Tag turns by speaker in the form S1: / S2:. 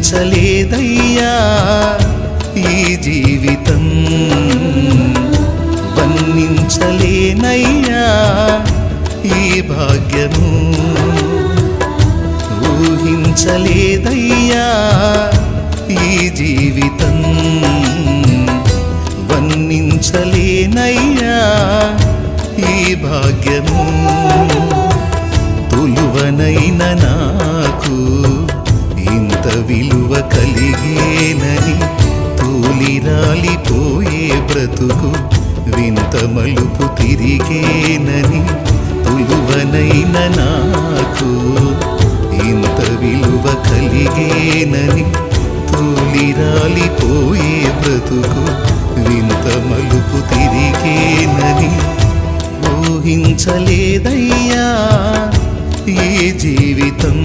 S1: ఊహించలేదయ్యా ఈ జీవితం, వర్ణించలేనయ్యా ఈ భాగ్యము. ఊహించలేదయ్యా ఈ జీవితం, వర్ణించలేనయ్యా ఈ భాగ్యము. తులువనైన నాకు ఇంత విలువ కలిగేనని, తూలిరాలిపోయే బ్రతుకు వింత మలుపు తిరిగేనని. తులువనైన నాకు ఇంత విలువ కలిగేనని, తూలిరాలిపోయే బ్రతుకు వింత మలుపు తిరిగేనని. ఊహించలేదయ్యా ఈ జీవితం.